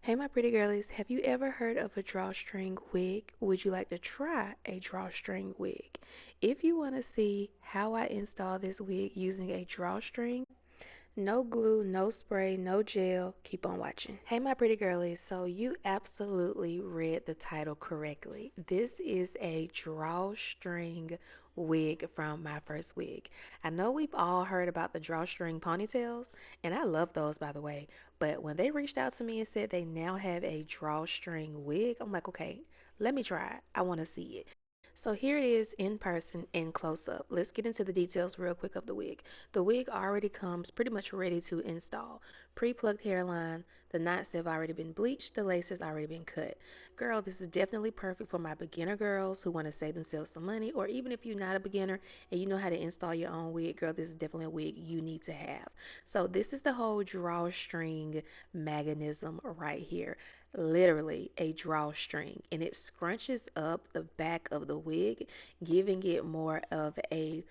Hey, my pretty girlies, have you ever heard of a drawstring wig? Would you like to try a drawstring wig? If you want to see how I install this wig using a drawstring, no glue, no spray, no gel. Keep on watching. Hey, my pretty girlies. So, you absolutely read the title correctly. This is a drawstring wig from MyFirstWig. I know we've all heard about the drawstring ponytails, and I love those, by the way. But when they reached out to me and said they now have a drawstring wig, I'm like, okay, let me try it. I want to see it. So here it is in person and close up. Let's get into the details real quick of the wig. The wig already comes pretty much ready to install. Pre-plucked hairline, the knots have already been bleached, the lace has already been cut. Girl, this is definitely perfect for my beginner girls who want to save themselves some money, or even if you're not a beginner and you know how to install your own wig, girl, this is definitely a wig you need to have. So this is the whole drawstring mechanism right here, literally a drawstring, and it scrunches up the back of the wig, giving it more of a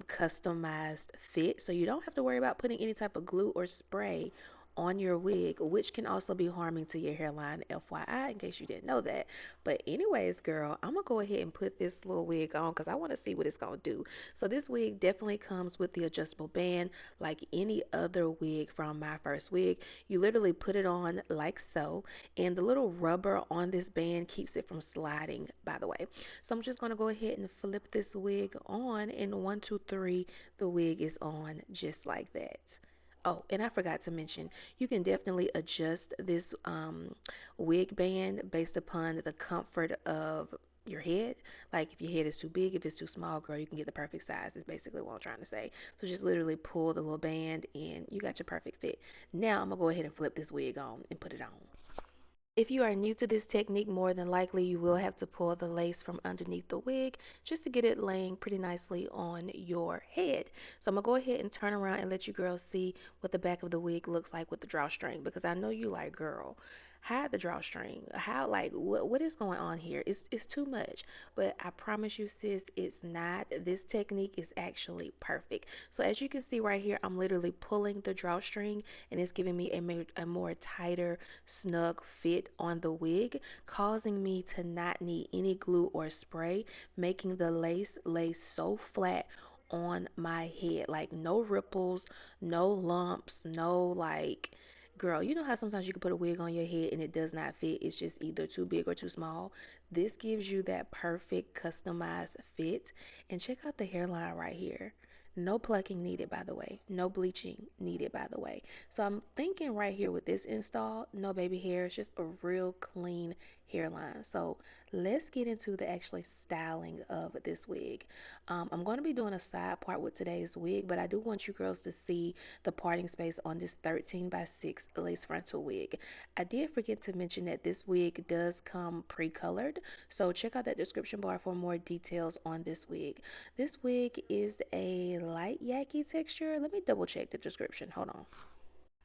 customized fit. So you don't have to worry about putting any type of glue or spray on your wig, which can also be harming to your hairline, FYI, in case you didn't know that. But anyways, girl, I'm gonna go ahead and put this little wig on because I want to see what it's gonna do. So this wig definitely comes with the adjustable band like any other wig from My First Wig. You literally put it on like so, and the little rubber on this band keeps it from sliding, by the way. So I'm just going to go ahead and flip this wig on, and one, two, three, the wig is on just like that. Oh, and I forgot to mention, you can definitely adjust this wig band based upon the comfort of your head. Like if your head is too big, if it's too small, girl, you can get the perfect size, is basically what I'm trying to say. So just literally pull the little band and you got your perfect fit. Now I'm gonna go ahead and flip this wig on and put it on. If you are new to this technique, more than likely you will have to pull the lace from underneath the wig just to get it laying pretty nicely on your head. So I'm going to go ahead and turn around and let you girls see what the back of the wig looks like with the drawstring, because I know you like, girl, hide the drawstring. How, like, what is going on here? It's too much. But I promise you, sis, it's not. This technique is actually perfect. So as you can see right here, I'm literally pulling the drawstring and it's giving me a more tighter snug fit on the wig, causing me to not need any glue or spray, making the lace lay so flat on my head. Like no ripples, no lumps, no like, girl, you know how sometimes you can put a wig on your head and it does not fit. It's just either too big or too small. This gives you that perfect customized fit. And check out the hairline right here. No plucking needed, by the way. No bleaching needed, by the way. So I'm thinking right here with this install, no baby hairs, just a real clean hairline. So let's get into the actually styling of this wig. I'm going to be doing a side part with today's wig, but I do want you girls to see the parting space on this 13 by 6 lace frontal wig. I did forget to mention that this wig does come pre-colored, so check out that description bar for more details on this wig. This wig is a light yaki texture. Let me double check the description. Hold on.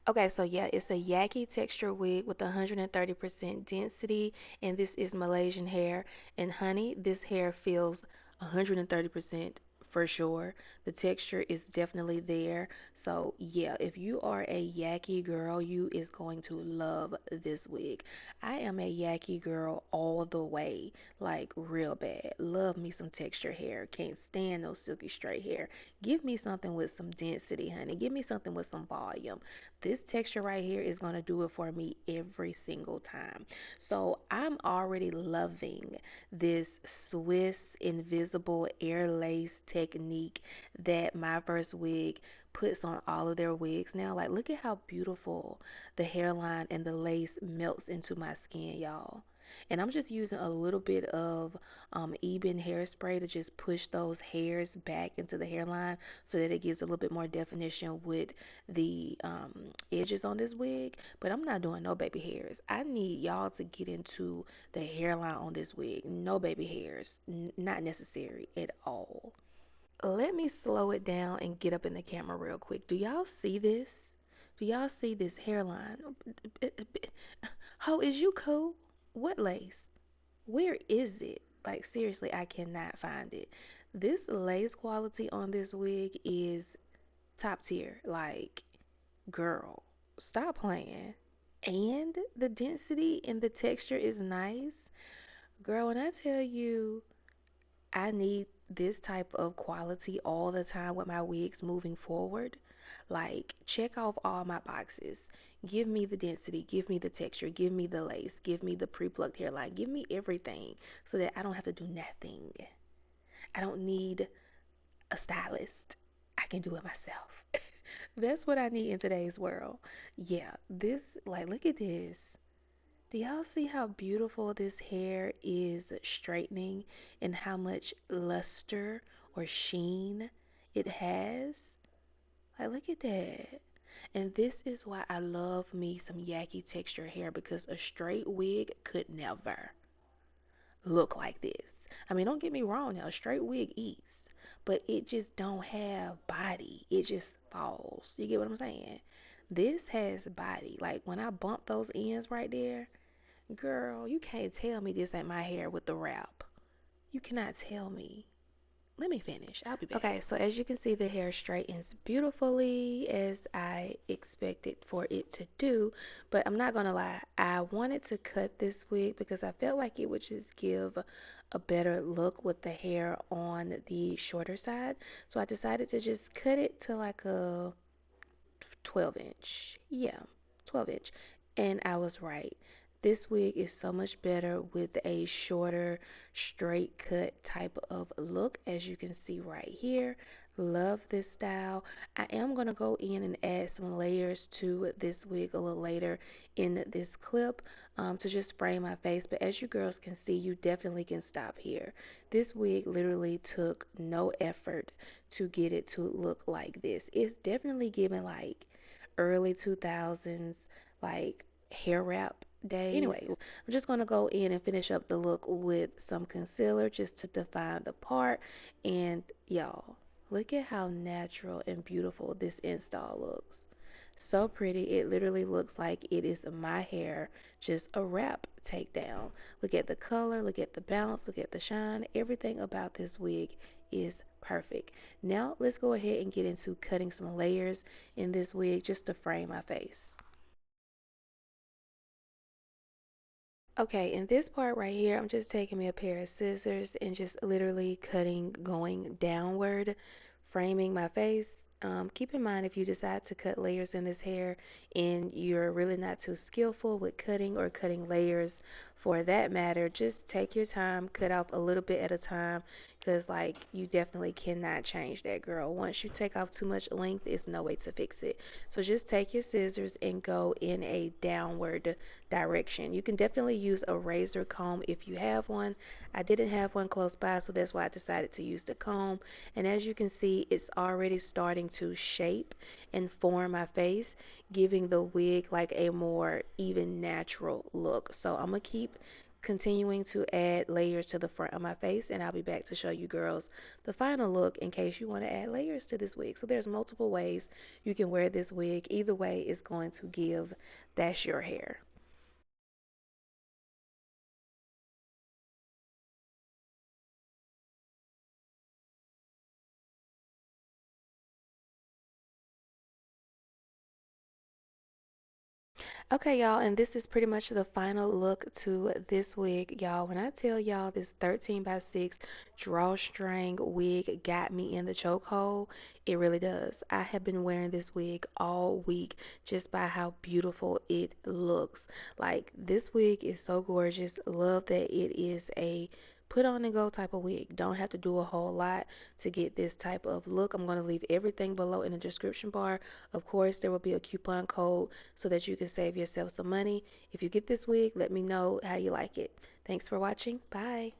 Okay, so yeah, it's a yaki texture wig with 130% density, and this is Malaysian hair. And honey, this hair feels 130% for sure. The texture is definitely there. So yeah, if you are a yaki girl, you is going to love this wig. I am a yaki girl all the way, like real bad. Love me some texture hair. Can't stand no silky straight hair. Give me something with some density, honey. Give me something with some volume. This texture right here is going to do it for me every single time. So I'm already loving this Swiss invisible air lace technique that My First Wig puts on all of their wigs now. Like, look at how beautiful the hairline and the lace melts into my skin, y'all. And I'm just using a little bit of Eben hairspray to just push those hairs back into the hairline so that it gives a little bit more definition with the edges on this wig. But I'm not doing no baby hairs. I need y'all to get into the hairline on this wig. No baby hairs. Not necessary at all. Let me slow it down and get up in the camera real quick. Do y'all see this? Do y'all see this hairline? How is you cool? What lace? Where is it? Like, seriously, I cannot find it. This lace quality on this wig is top tier. Like, girl, stop playing. and the density and the texture is nice. Girl, when I tell you I need this type of quality all the time with my wigs moving forward. Like, check off all my boxes. Give me the density, give me the texture, give me the lace, give me the pre-plucked hairline, give me everything so that I don't have to do nothing. I don't need a stylist. I can do it myself. That's what I need in today's world. Yeah, this, like, look at this. Do y'all see how beautiful this hair is straightening and how much luster or sheen it has? Like, look at that. And this is why I love me some Yaki texture hair because a straight wig could never look like this. I mean, don't get me wrong now, a straight wig is, but it just don't have body. It just falls. You get what I'm saying? This has body. Like when I bump those ends right there, girl, you can't tell me this ain't my hair with the wrap. You cannot tell me. Let me finish. I'll be back. Okay, so as you can see, the hair straightens beautifully as I expected for it to do. But I'm not gonna lie, I wanted to cut this wig because I felt like it would just give a better look with the hair on the shorter side. So I decided to just cut it to like a 12 inch. Yeah, 12 inch. And I was right. This wig is so much better with a shorter, straight cut type of look, as you can see right here. Love this style. I am going to go in and add some layers to this wig a little later in this clip to just frame my face. But as you girls can see, you definitely can stop here. This wig literally took no effort to get it to look like this. It's definitely giving like early 2000s like hair wrap days. Anyways, I'm just going to go in and finish up the look with some concealer just to define the part. And y'all, look at how natural and beautiful this install looks. So pretty. It literally looks like it is my hair, just a wrap takedown. Look at the color, look at the bounce, look at the shine. Everything about this wig is perfect. Now let's go ahead and get into cutting some layers in this wig just to frame my face. Okay, in this part right here, I'm just taking me a pair of scissors and just literally cutting going downward, framing my face. Keep in mind if you decide to cut layers in this hair and you're really not too skillful with cutting or cutting layers for that matter, just take your time, cut off a little bit at a time because like you definitely cannot change that, girl. Once you take off too much length, it's no way to fix it. So just take your scissors and go in a downward direction. You can definitely use a razor comb if you have one. I didn't have one close by, so that's why I decided to use the comb. And as you can see, it's already starting to shape and form my face, giving the wig like a more even natural look. So I'm gonna keep continuing to add layers to the front of my face, and I'll be back to show you girls the final look in case you want to add layers to this wig. So there's multiple ways you can wear this wig. Either way is going to give that's your hair. Okay, y'all, and this is pretty much the final look to this wig, y'all. When I tell y'all this 13 by 6 drawstring wig got me in the chokehold, it really does. I have been wearing this wig all week just by how beautiful it looks. Like, this wig is so gorgeous. Love that it is a put on and go type of wig. Don't have to do a whole lot to get this type of look. I'm going to leave everything below in the description bar. Of course, there will be a coupon code so that you can save yourself some money. If you get this wig, let me know how you like it. Thanks for watching. Bye.